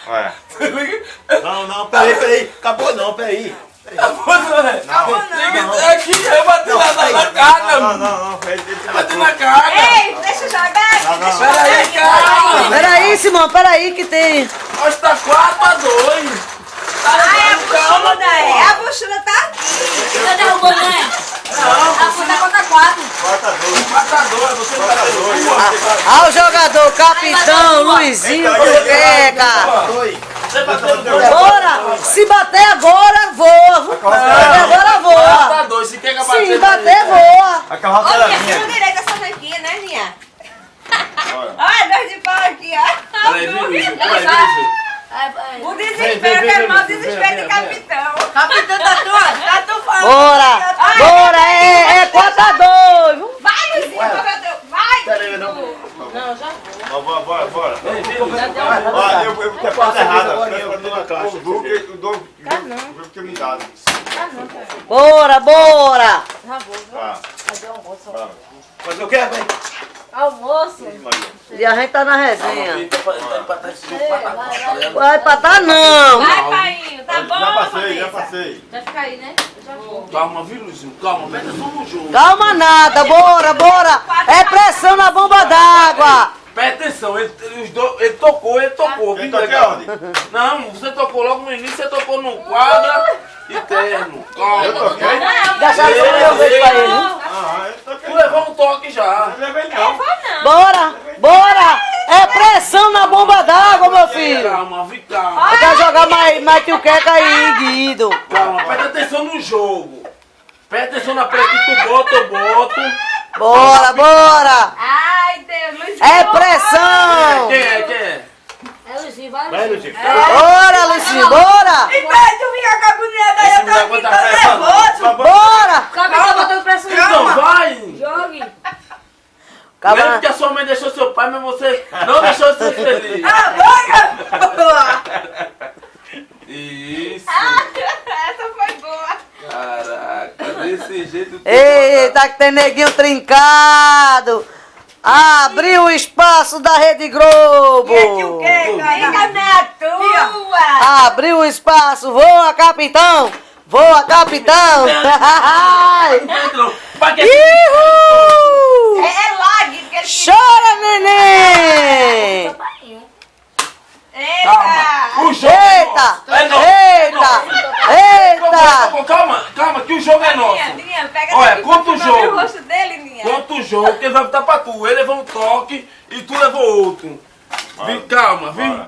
Olha. Não, peraí. Acabou não, peraí. Acabou não. Aqui, eu bati na cara. Não. Bati na cara. Ei, deixa eu jogar. Peraí, calma. Peraí, Simão, peraí que tem. Nós tá 4-2. Ai, a buchona é. A buchona tá aqui. Você derrubou, né? A conta conta 4. 4-2, você tá 2. Ah, o jogador, capitão, Luizinho Boteca. Você bateu no gol. Bora! Se bater agora, voa. Agora voa. 4-2, se quer que bater. Se bater, voa. A carroça Olha, era minha minha. mão direita essa franquinha, né, Ninha? Olha, dois de pau aqui, ó. Peraí, Vinícius. O desespero, que é o mau desespero de capitão. Capitão da tua, tu falando. Bora, é 4-2. Vai, Luizinho, vai. Peraí, não. Não, já vou. Bora. Já deu Olha, eu tenho a coisa errada. Eu tô na caixa. O Duque tinha me dado. Bora. Já vou. Tá. Fazer almoço. Fazer o quê, velho? Almoço. E a gente tá na resenha. Vai. Vai empatar não. Vai, Painho, tá bom, Já passei. Já fica aí, né? Eu já vou. Calma, viu, Luizinho? Calma, meta só no jogo. Calma nada, bora. É pressão na bomba d'água. Presta atenção, ele tocou. Quem viu, toquei legal? onde? Não, você tocou logo no início, você tocou no quadra e terno. Calma. Eu toquei? Deixa eu ver pra ele. Eu toquei. Tu levou um toque já. Não levei não. Bora. É pressão na bomba d'água, meu filho. Calma, calma. Eu quero jogar mais que o Queca aí, Guido. Calma, presta atenção no jogo. Presta atenção na pressa que tu bota, eu boto. Bora. Ai, Deus, Luizinho. É pressão. Quem é? É Luizinho, vai, Vai, Luizinho. Luizinho. Bora, Luizinho, bora. E pra tu ficar com a bonita aí, eu tô aqui tão nervoso. Bora. Capitão botando pressão. Então vai. Jogue. Lembra Calma. que a sua mãe deixou seu pai, mas você não deixou de ser feliz. Isso. Essa foi boa. Caraca, desse jeito. Eita, que tem neguinho trincado. Abriu o espaço da Rede Globo. Fica na tua. Abriu o espaço. Voa, capitão. Ihu! É lag que ele Chora, neném. Calma. O jogo Eita. é nosso. Eita. Calma, que o jogo é nosso. Ninha, pega Olha, daqui conta o pra ver jogo. o rosto dele, Ninha. Conta o jogo, que ele vai botar pra tu. Ele levou um toque e tu levou outro. Calma, viu?